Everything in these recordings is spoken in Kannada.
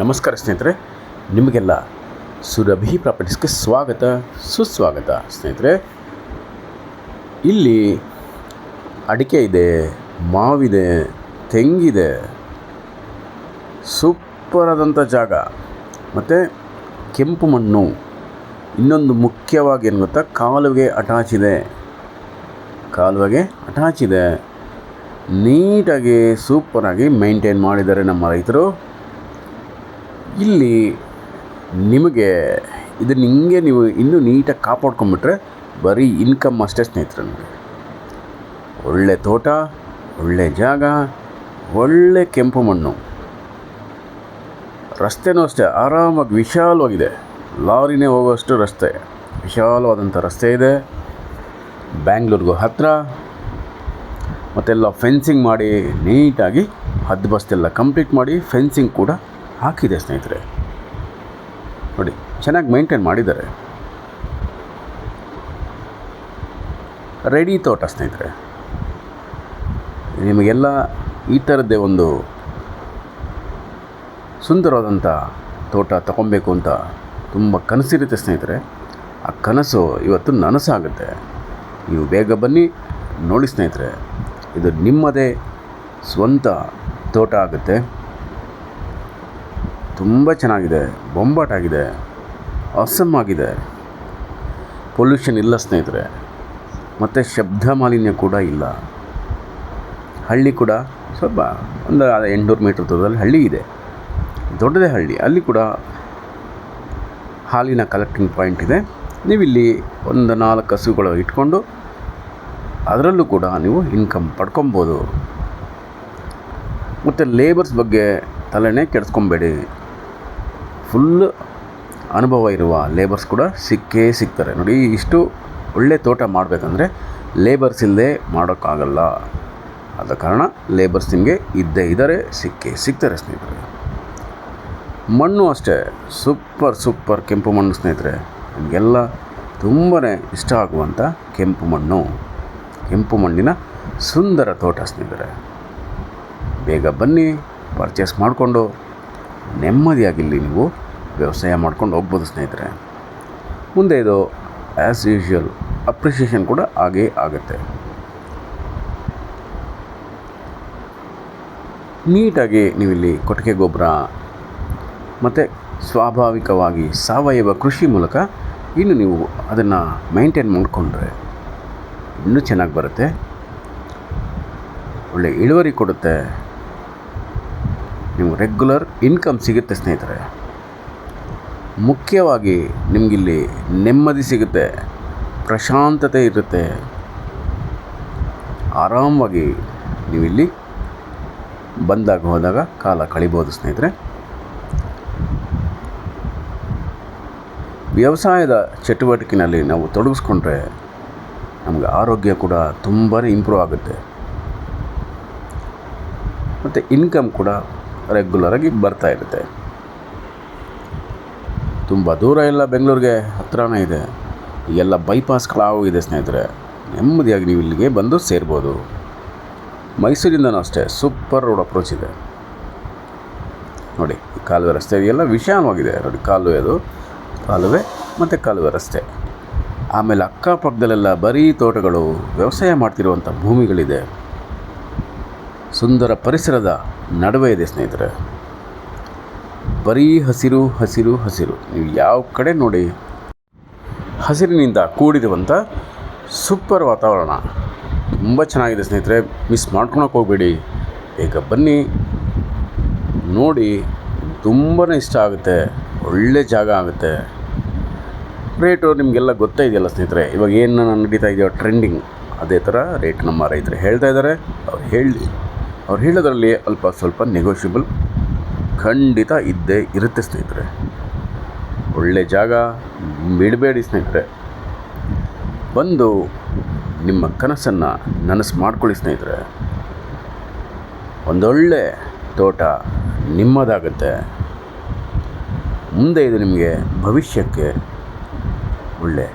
ನಮಸ್ಕಾರ ಸ್ನೇಹಿತರೆ, ನಿಮಗೆಲ್ಲ ಸುರಭಿ ಪ್ರಾಪರ್ಟೀಸ್ಗೆ ಸ್ವಾಗತ ಸುಸ್ವಾಗತ. ಸ್ನೇಹಿತರೆ, ಇಲ್ಲಿ ಅಡಿಕೆ ಇದೆ, ಮಾವಿದೆ, ತೆಂಗಿದೆ, ಸೂಪರಾದಂಥ ಜಾಗ. ಮತ್ತು ಕೆಂಪು ಮಣ್ಣು. ಇನ್ನೊಂದು ಮುಖ್ಯವಾಗಿ ಏನು ಗೊತ್ತಾ, ಕಾಲುವೆಗೆ ಅಟ್ಯಾಚ್ ಇದೆ. ನೀಟಾಗಿ ಸೂಪರಾಗಿ ಮೇಂಟೈನ್ ಮಾಡಿದ್ದಾರೆ ನಮ್ಮ ರೈತರು. ಇಲ್ಲಿ ನಿಮಗೆ ಇದನ್ನು ಹಿಂಗೆ ನೀವು ಇನ್ನೂ ನೀಟಾಗಿ ಕಾಪಾಡ್ಕೊಂಬಿಟ್ರೆ ಬರೀ ಇನ್ಕಮ್ ಅಷ್ಟೇ ಸ್ನೇಹಿತರೆ. ನಿಮಗೆ ಒಳ್ಳೆ ತೋಟ, ಒಳ್ಳೆ ಜಾಗ, ಒಳ್ಳೆ ಕೆಂಪು ಮಣ್ಣು. ರಸ್ತೆನೂ ಅಷ್ಟೇ ಆರಾಮಾಗಿ ವಿಶಾಲವಾಗಿದೆ. ಲಾರಿನೇ ಹೋಗೋಷ್ಟು ರಸ್ತೆ, ವಿಶಾಲವಾದಂಥ ರಸ್ತೆ ಇದೆ. ಬ್ಯಾಂಗ್ಳೂರಿಗೂ ಹತ್ತಿರ. ಮತ್ತೆಲ್ಲ ಫೆನ್ಸಿಂಗ್ ಮಾಡಿ ನೀಟಾಗಿ ಹದ್ಬಸ್ತೆಲ್ಲ ಕಂಪ್ಲೀಟ್ ಮಾಡಿ ಫೆನ್ಸಿಂಗ್ ಕೂಡ ಹಾಕಿದೆ ಸ್ನೇಹಿತರೆ. ನೋಡಿ, ಚೆನ್ನಾಗಿ ಮೇಂಟೈನ್ ಮಾಡಿದ್ದಾರೆ. ರೆಡಿ ತೋಟ ಸ್ನೇಹಿತರೆ. ನಿಮಗೆಲ್ಲ ಈ ಥರದ್ದೇ ಒಂದು ಸುಂದರವಾದಂಥ ತೋಟ ತಗೊಬೇಕು ಅಂತ ತುಂಬ ಕನಸಿರುತ್ತೆ ಸ್ನೇಹಿತರೆ. ಆ ಕನಸು ಇವತ್ತು ನನಸಾಗುತ್ತೆ. ನೀವು ಬೇಗ ಬನ್ನಿ, ನೋಡಿ ಸ್ನೇಹಿತರೆ. ಇದು ನಿಮ್ಮದೇ ಸ್ವಂತ ತೋಟ ಆಗುತ್ತೆ. ತುಂಬ ಚೆನ್ನಾಗಿದೆ, ಬೊಂಬಾಟಾಗಿದೆ, ಆಸಮ್ ಆಗಿದೆ. ಪೊಲ್ಯೂಷನ್ ಇಲ್ಲ ಸ್ನೇಹಿತರೆ. ಮತ್ತು ಶಬ್ದ ಮಾಲಿನ್ಯ ಕೂಡ ಇಲ್ಲ. ಹಳ್ಳಿ ಕೂಡ ಸ್ವಲ್ಪ ಒಂದು 800 ಮೀಟ್ರ್ ದೂರದಲ್ಲಿ ಹಳ್ಳಿ ಇದೆ, ದೊಡ್ಡದೇ ಹಳ್ಳಿ. ಅಲ್ಲಿ ಕೂಡ ಹಾಲಿನ ಕಲೆಕ್ಟಿಂಗ್ ಪಾಯಿಂಟ್ ಇದೆ. ನೀವಿಲ್ಲಿ ಒಂದು 4 ಹಸುಗಳು ಇಟ್ಕೊಂಡು ಅದರಲ್ಲೂ ಕೂಡ ನೀವು ಇನ್ಕಮ್ ಪಡ್ಕೊಬೋದು. ಮತ್ತು ಲೇಬರ್ಸ್ ಬಗ್ಗೆ ತಲೆನೇ ಕೆಡಿಸ್ಕೊಬೇಡಿ. ಫುಲ್ ಅನುಭವ ಇರುವ ಲೇಬರ್ಸ್ ಕೂಡ ಸಿಗ್ತಾರೆ. ನೋಡಿ, ಇಷ್ಟು ಒಳ್ಳೆ ತೋಟ ಮಾಡಬೇಕಂದ್ರೆ ಲೇಬರ್ಸ್ ಇಲ್ಲದೆ ಮಾಡೋಕ್ಕಾಗಲ್ಲ. ಆದ ಕಾರಣ ಲೇಬರ್ಸ್ ನಿಮಗೆ ಇದ್ದೇ ಇದ್ದಾರೆ, ಸಿಗ್ತಾರೆ ಸ್ನೇಹಿತರೆ. ಮಣ್ಣು ಅಷ್ಟೇ ಸೂಪರ್ ಕೆಂಪು ಮಣ್ಣು ಸ್ನೇಹಿತರೆ. ನಿಮಗೆಲ್ಲ ತುಂಬಾ ಇಷ್ಟ ಆಗುವಂಥ ಕೆಂಪು ಮಣ್ಣಿನ ಸುಂದರ ತೋಟ ಸ್ನೇಹಿತರೆ. ಬೇಗ ಬನ್ನಿ, ಪರ್ಚೇಸ್ ಮಾಡಿಕೊಂಡು ನೆಮ್ಮದಿಯಾಗಿಲ್ಲಿ ನೀವು ವ್ಯವಸಾಯ ಮಾಡ್ಕೊಂಡು ಹೋಗ್ಬೋದು ಸ್ನೇಹಿತರೆ. ಮುಂದೆ ಇದು ಆ್ಯಸ್ ಯೂಶ್ವಲ್ ಅಪ್ರಿಷಿಯೇಷನ್ ಕೂಡ ಆಗೇ ಆಗುತ್ತೆ. ನೀಟಾಗಿ ನೀವಿಲ್ಲಿ ಕೊಟ್ಟಿಗೆ ಗೊಬ್ಬರ ಮತ್ತು ಸ್ವಾಭಾವಿಕವಾಗಿ ಸಾವಯವ ಕೃಷಿ ಮೂಲಕ ಇನ್ನು ನೀವು ಅದನ್ನು ಮೇಂಟೈನ್ ಮಾಡಿಕೊಂಡ್ರೆ ಇನ್ನೂ ಚೆನ್ನಾಗಿ ಬರುತ್ತೆ. ಒಳ್ಳೆ ಇಳುವರಿ ಕೊಡುತ್ತೆ. ನೀವು ರೆಗ್ಯುಲರ್ ಇನ್ಕಮ್ ಸಿಗುತ್ತೆ ಸ್ನೇಹಿತರೆ. ಮುಖ್ಯವಾಗಿ ನಿಮಗಿಲ್ಲಿ ನೆಮ್ಮದಿ ಸಿಗುತ್ತೆ, ಪ್ರಶಾಂತತೆ ಇರುತ್ತೆ. ಆರಾಮವಾಗಿ ನೀವಿಲ್ಲಿ ಬಂದಾಗ ಹೋದಾಗ ಕಾಲ ಕಳಿಬೋದು ಸ್ನೇಹಿತರೆ. ವ್ಯವಸಾಯದ ಚಟುವಟಿಕೆಯಲ್ಲಿ ನಾವು ತೊಡಗಿಸ್ಕೊಂಡ್ರೆ ನಮಗೆ ಆರೋಗ್ಯ ಕೂಡ ತುಂಬಾ ಇಂಪ್ರೂವ್ ಆಗುತ್ತೆ. ಮತ್ತು ಇನ್ಕಮ್ ಕೂಡ ರೆಗ್ಯುಲರಾಗಿ ಬರ್ತಾ ಇರುತ್ತೆ. ತುಂಬ ದೂರ ಇಲ್ಲ, ಬೆಂಗಳೂರಿಗೆ ಹತ್ತಿರನೇ ಇದೆ. ಈಗೆಲ್ಲ ಬೈಪಾಸ್ಗಳಾಗೂ ಇದೆ ಸ್ನೇಹಿತರೆ. ನೆಮ್ಮದಿಯಾಗಿ ನೀವು ಇಲ್ಲಿಗೆ ಬಂದು ಸೇರ್ಬೋದು. ಮೈಸೂರಿಂದನೂ ಅಷ್ಟೇ ಸೂಪರ್ ರೋಡ್ ಅಪ್ರೋಚ್ ಇದೆ. ನೋಡಿ, ಕಾಲುವೆ ರಸ್ತೆ ಇದೆಯಲ್ಲ, ವಿಶಾಲವಾಗಿದೆ. ನೋಡಿ, ಕಾಲುವೆ ಮತ್ತು ಕಾಲುವೆ ರಸ್ತೆ. ಆಮೇಲೆ ಅಕ್ಕಪಕ್ಕದಲ್ಲೆಲ್ಲ ಬರೀ ತೋಟಗಳು, ವ್ಯವಸಾಯ ಮಾಡ್ತಿರುವಂಥ ಭೂಮಿಗಳಿದೆ. ಸುಂದರ ಪರಿಸರದ ನಡುವೆ ಇದೆ ಸ್ನೇಹಿತರೆ. ಬರೀ ಹಸಿರು. ನೀವು ಯಾವ ಕಡೆ ನೋಡಿ ಹಸಿರಿನಿಂದ ಕೂಡಿರುವಂಥ ಸೂಪರ್ ವಾತಾವರಣ. ತುಂಬ ಚೆನ್ನಾಗಿದೆ ಸ್ನೇಹಿತರೆ. ಮಿಸ್ ಮಾಡ್ಕೊಳಕ್ಕೆ ಹೋಗಬೇಡಿ. ಬೇಗ ಬನ್ನಿ, ನೋಡಿ. ತುಂಬಾ ಇಷ್ಟ ಆಗುತ್ತೆ. ಒಳ್ಳೆ ಜಾಗ ಆಗುತ್ತೆ. ರೇಟು ನಿಮಗೆಲ್ಲ ಗೊತ್ತೇ ಇದೆಯಲ್ಲ ಸ್ನೇಹಿತರೆ. ಇವಾಗ ಏನು ನಡೀತಾ ಇದೆಯೋ ಟ್ರೆಂಡಿಂಗ್, ಅದೇ ಥರ ರೇಟ್ ನಮ್ಮ ರೈತರು ಹೇಳ್ತಾ ಇದ್ದಾರೆ. ಅವ್ರು ಹೇಳೋದ್ರಲ್ಲಿ ಅಲ್ಪ ಸ್ವಲ್ಪ ನೆಗೋಷಿಯಬಲ್ ಖಂಡಿತ ಇದ್ದೇ ಇರುತ್ತೆ ಸ್ನೇಹಿತರೆ. ಒಳ್ಳೆ ಜಾಗ, ಬಿಡಬೇಡಿ ಸ್ನೇಹಿತರೆ. ಬಂದು ನಿಮ್ಮ ಕನಸನ್ನು ನನಸು ಮಾಡ್ಕೊಳ್ಳಿ ಸ್ನೇಹಿತರೆ. ಒಂದೊಳ್ಳೆ ತೋಟ ನಿಮ್ಮದಾಗುತ್ತೆ. ಮುಂದೆ ಇದು ನಿಮಗೆ ಭವಿಷ್ಯಕ್ಕೆ ಒಳ್ಳೆ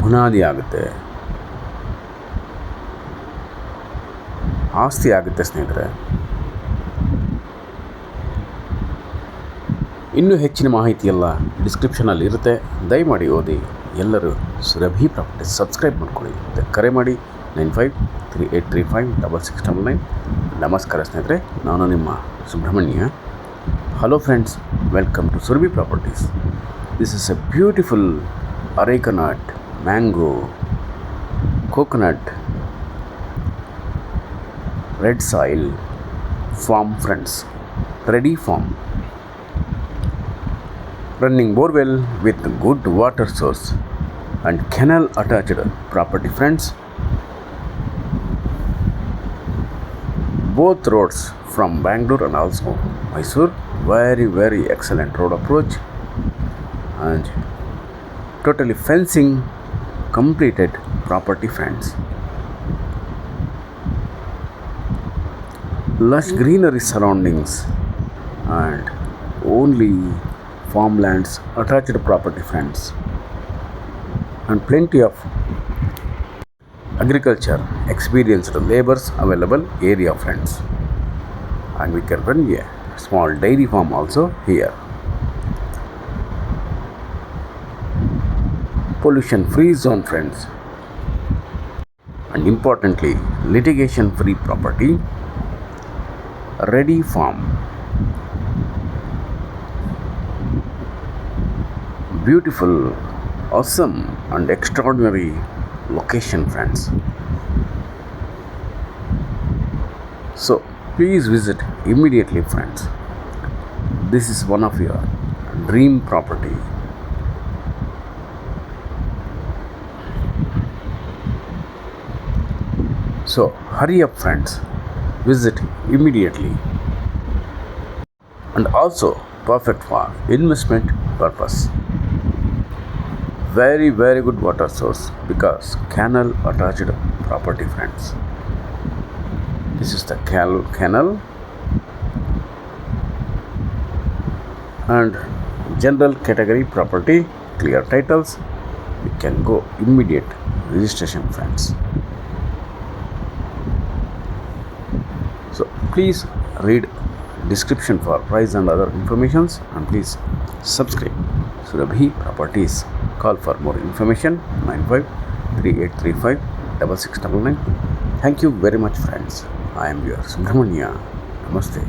ಬುನಾದಿ ಆಗುತ್ತೆ, ಆಸ್ತಿ ಆಗುತ್ತೆ ಸ್ನೇಹಿತರೆ. ಇನ್ನೂ ಹೆಚ್ಚಿನ ಮಾಹಿತಿಯೆಲ್ಲ ಡಿಸ್ಕ್ರಿಪ್ಷನಲ್ಲಿ ಇರುತ್ತೆ, ದಯಮಾಡಿ ಓದಿ. ಎಲ್ಲರೂ ಸುರಭಿ ಪ್ರಾಪರ್ಟೀಸ್ ಸಬ್ಸ್ಕ್ರೈಬ್ ಮಾಡ್ಕೊಳ್ಳಿ. ಕರೆ ಮಾಡಿ 9538356699. ನಮಸ್ಕಾರ ಸ್ನೇಹಿತರೆ, ನಾನು ನಿಮ್ಮ Subrahmanya. Hello friends, welcome to Surabhi properties. This is a beautiful areca nut, mango, coconut, red soil farm friends, ready farm, running borewell with good water source and canal attached property friends. Both roads from Bangalore and also Mysore, very excellent road approach, and totally fencing completed property friends. Lush greenery surroundings and only farmlands attached property friends, and plenty of agriculture experienced laborers available area friends, and we can run a small dairy farm also here. Pollution free zone friends, and importantly litigation free property, ready farm, beautiful, awesome and extraordinary location friends. So please visit immediately friends. This is one of your dream property. So hurry up friends, visit immediately, and also perfect for investment purpose. Very good water source because canal attached property friends. This is the canal and general category property, clear titles. We can go immediate registration friends. So please read description for price and other informations, and please subscribe Surabhi Properties. Call for more information 9538356699. Thank you very much friends. I am your Subramanya. Namaste.